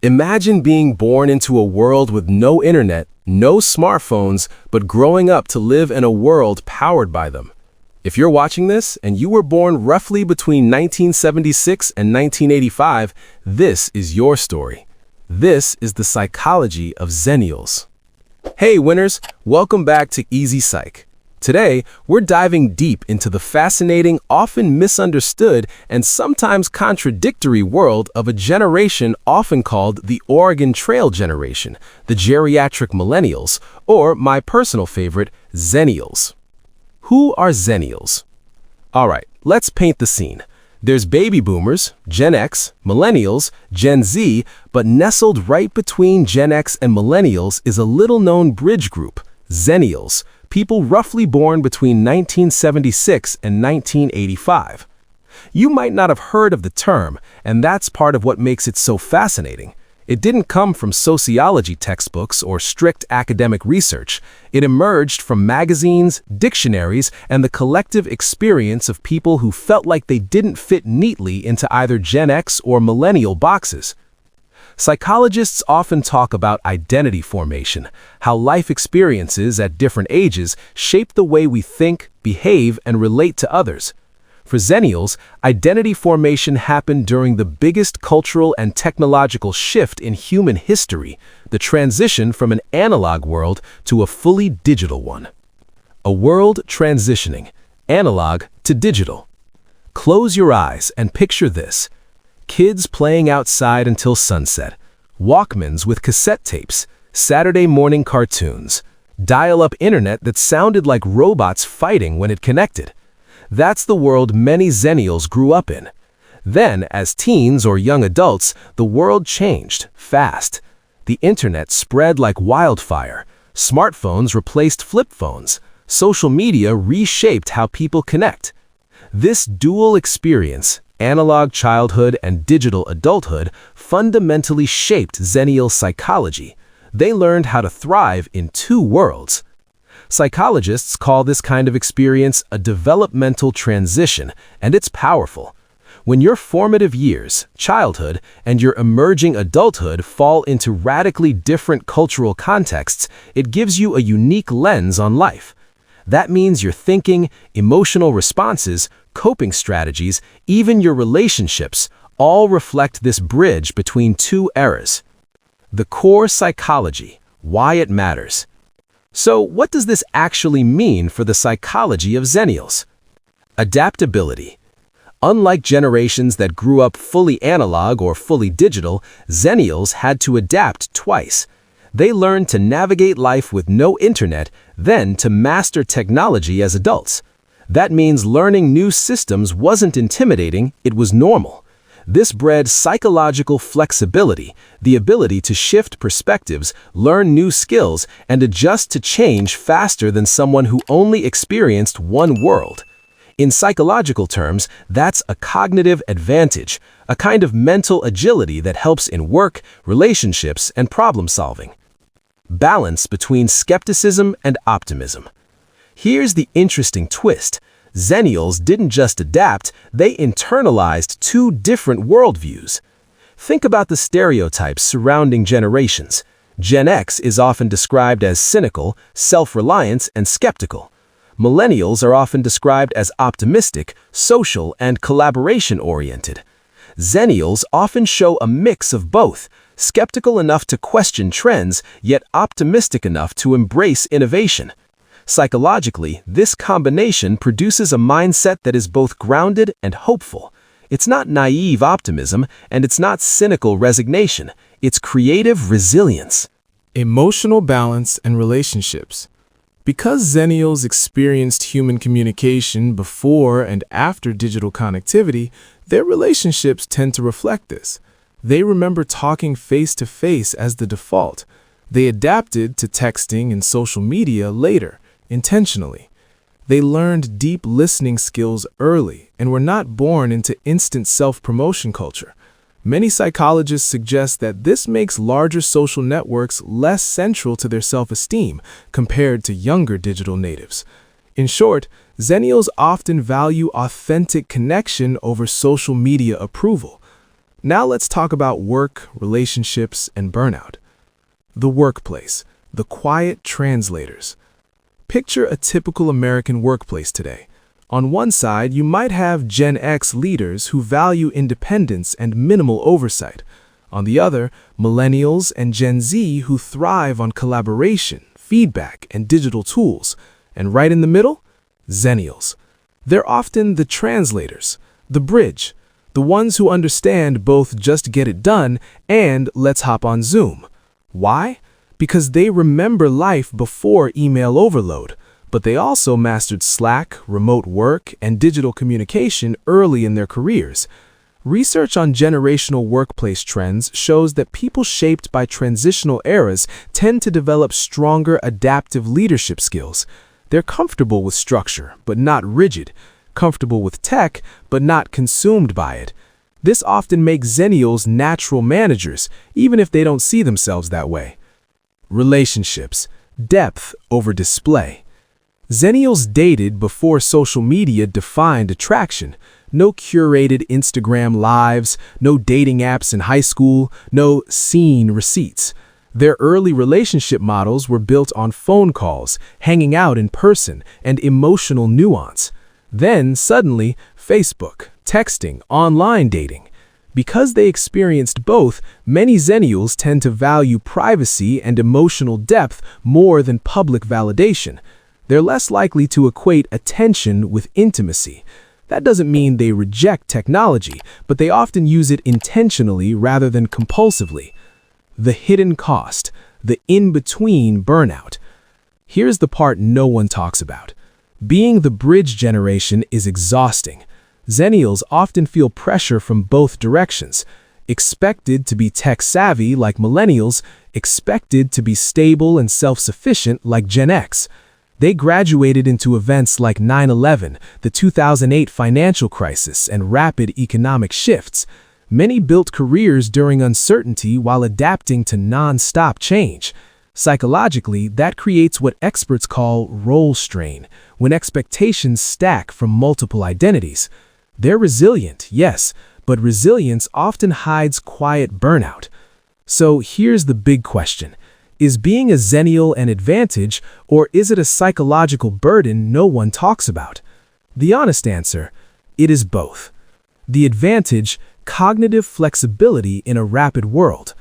Imagine being born into a world with no internet, no smartphones, but growing up to live in a world powered by them. If you're watching this and you were born roughly between 1976 and 1985, this is your story. This is the psychology of Xennials. Hey winners, welcome back to Easy Psych. Today, we're diving deep into the fascinating, often misunderstood, and sometimes contradictory world of a generation often called the Oregon Trail generation, the geriatric millennials, or my personal favorite, Xennials. Who are Xennials? All right, let's paint the scene. There's baby boomers, Gen X, millennials, Gen Z, but nestled right between Gen X and millennials is a little-known bridge group, Xennials, people roughly born between 1976 and 1985. You might not have heard of the term, and that's part of what makes it so fascinating. It didn't come from sociology textbooks or strict academic research. It emerged from magazines, dictionaries, and the collective experience of people who felt like they didn't fit neatly into either Gen X or millennial boxes. Psychologists often talk about identity formation, how life experiences at different ages shape the way we think, behave, and relate to others. For Xennials, identity formation happened during the biggest cultural and technological shift in human history, the transition from an analog world to a fully digital one. A world transitioning, analog to digital. Close your eyes and picture this. Kids playing outside until sunset, Walkmans with cassette tapes, Saturday morning cartoons, dial-up internet that sounded like robots fighting when it connected. That's the world many Xennials grew up in. Then, as teens or young adults, the world changed fast. The internet spread like wildfire. Smartphones replaced flip phones. Social media reshaped how people connect. This dual experience, analog childhood and digital adulthood, fundamentally shaped Xennials psychology. They learned how to thrive in two worlds. Psychologists call this kind of experience a developmental transition, and it's powerful. When your formative years, childhood, and your emerging adulthood fall into radically different cultural contexts, it gives you a unique lens on life. That means your thinking, emotional responses, coping strategies, even your relationships, all reflect this bridge between two eras. The core psychology, why it matters. So, what does this actually mean for the psychology of Xennials? Adaptability. Unlike generations that grew up fully analog or fully digital, Xennials had to adapt twice. They learned to navigate life with no internet, then to master technology as adults. That means learning new systems wasn't intimidating, it was normal. This bred psychological flexibility, the ability to shift perspectives, learn new skills, and adjust to change faster than someone who only experienced one world. In psychological terms, that's a cognitive advantage, a kind of mental agility that helps in work, relationships, and problem solving. Balance between skepticism and optimism. Here's the interesting twist. Xennials didn't just adapt, they internalized two different worldviews. Think about the stereotypes surrounding generations. Gen X is often described as cynical, self-reliant, and skeptical. Millennials are often described as optimistic, social, and collaboration-oriented. Xennials often show a mix of both, skeptical enough to question trends, yet optimistic enough to embrace innovation. Psychologically, this combination produces a mindset that is both grounded and hopeful. It's not naive optimism, and it's not cynical resignation. It's creative resilience. Emotional balance and relationships. Because Xennials experienced human communication before and after digital connectivity, their relationships tend to reflect this. They remember talking face-to-face as the default. They adapted to texting and social media later, intentionally. They learned deep listening skills early and were not born into instant self-promotion culture. Many psychologists suggest that this makes larger social networks less central to their self-esteem compared to younger digital natives. In short, Xennials often value authentic connection over social media approval. Now let's talk about work, relationships, and burnout. The workplace, the quiet translators. Picture a typical American workplace today. On one side, you might have Gen X leaders who value independence and minimal oversight. On the other, millennials and Gen Z who thrive on collaboration, feedback, and digital tools. And right in the middle, Xennials. They're often the translators, the bridge, the ones who understand both just get it done and let's hop on Zoom. Why? Because they remember life before email overload, but they also mastered Slack, remote work, and digital communication early in their careers. Research on generational workplace trends shows that people shaped by transitional eras tend to develop stronger adaptive leadership skills. They're comfortable with structure, but not rigid, comfortable with tech, but not consumed by it. This often makes Xennials natural managers, even if they don't see themselves that way. Relationships, depth over display. Xennials dated before social media defined attraction. No curated Instagram lives, no dating apps in high school, no seen receipts. Their early relationship models were built on phone calls, hanging out in person, and emotional nuance. Then, suddenly, Facebook, texting, online dating. Because they experienced both, many Xennials tend to value privacy and emotional depth more than public validation. They're less likely to equate attention with intimacy. That doesn't mean they reject technology, but they often use it intentionally rather than compulsively. The hidden cost, the in-between burnout. Here's the part no one talks about. Being the bridge generation is exhausting. Xennials often feel pressure from both directions. Expected to be tech-savvy like millennials, expected to be stable and self-sufficient like Gen X. They graduated into events like 9/11, the 2008 financial crisis, and rapid economic shifts. Many built careers during uncertainty while adapting to non-stop change. Psychologically, that creates what experts call role strain, when expectations stack from multiple identities. They're resilient, yes, but resilience often hides quiet burnout. So here's the big question. Is being a Xennial an advantage, or is it a psychological burden no one talks about? The honest answer, it is both. The advantage, cognitive flexibility in a rapid world.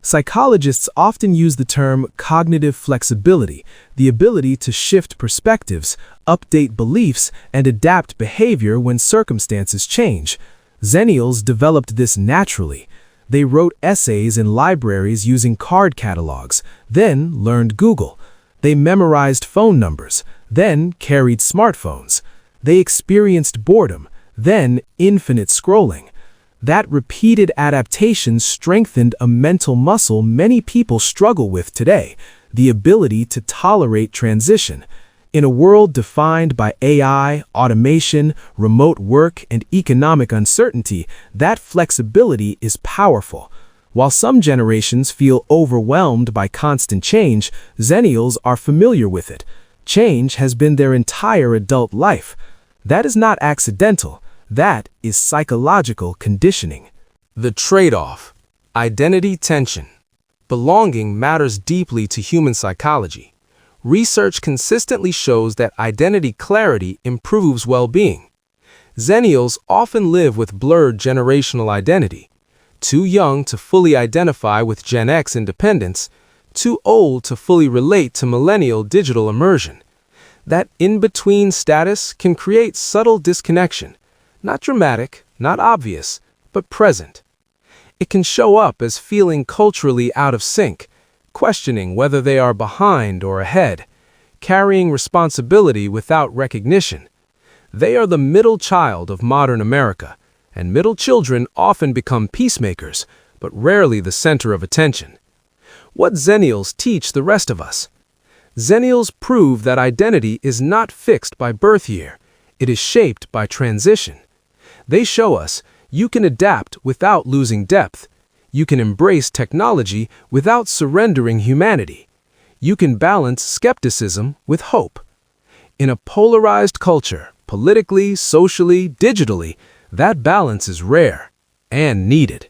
Psychologists often use the term cognitive flexibility, the ability to shift perspectives, update beliefs, and adapt behavior when circumstances change. Xennials developed this naturally. They wrote essays in libraries using card catalogs, then learned Google. They memorized phone numbers, then carried smartphones. They experienced boredom, then infinite scrolling. That repeated adaptation strengthened a mental muscle many people struggle with today, the ability to tolerate transition. In a world defined by AI, automation, remote work, and economic uncertainty, that flexibility is powerful. While some generations feel overwhelmed by constant change, Xennials are familiar with it. Change has been their entire adult life. That is not accidental. That is psychological conditioning. The trade-off. Identity tension. Belonging matters deeply to human psychology. Research consistently shows that identity clarity improves well-being. Xennials often live with blurred generational identity. Too young to fully identify with Gen X independence, too old to fully relate to millennial digital immersion. That in-between status can create subtle disconnection. Not dramatic, not obvious, but present. It can show up as feeling culturally out of sync, questioning whether they are behind or ahead, carrying responsibility without recognition. They are the middle child of modern America, and middle children often become peacemakers, but rarely the center of attention. What Xennials teach the rest of us? Xennials prove that identity is not fixed by birth year. It is shaped by transition. They show us you can adapt without losing depth. You can embrace technology without surrendering humanity. You can balance skepticism with hope. In a polarized culture, politically, socially, digitally, that balance is rare and needed.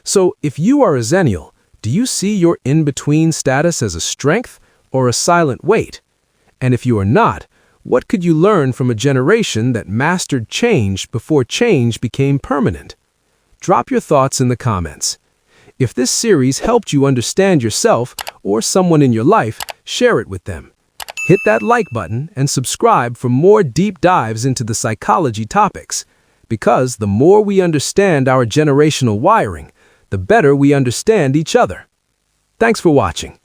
So, if you are a Xennial, do you see your in-between status as a strength or a silent weight? And if you are not, what could you learn from a generation that mastered change before change became permanent? Drop your thoughts in the comments. If this series helped you understand yourself or someone in your life, share it with them. Hit that like button and subscribe for more deep dives into the psychology topics. Because the more we understand our generational wiring, the better we understand each other. Thanks for watching.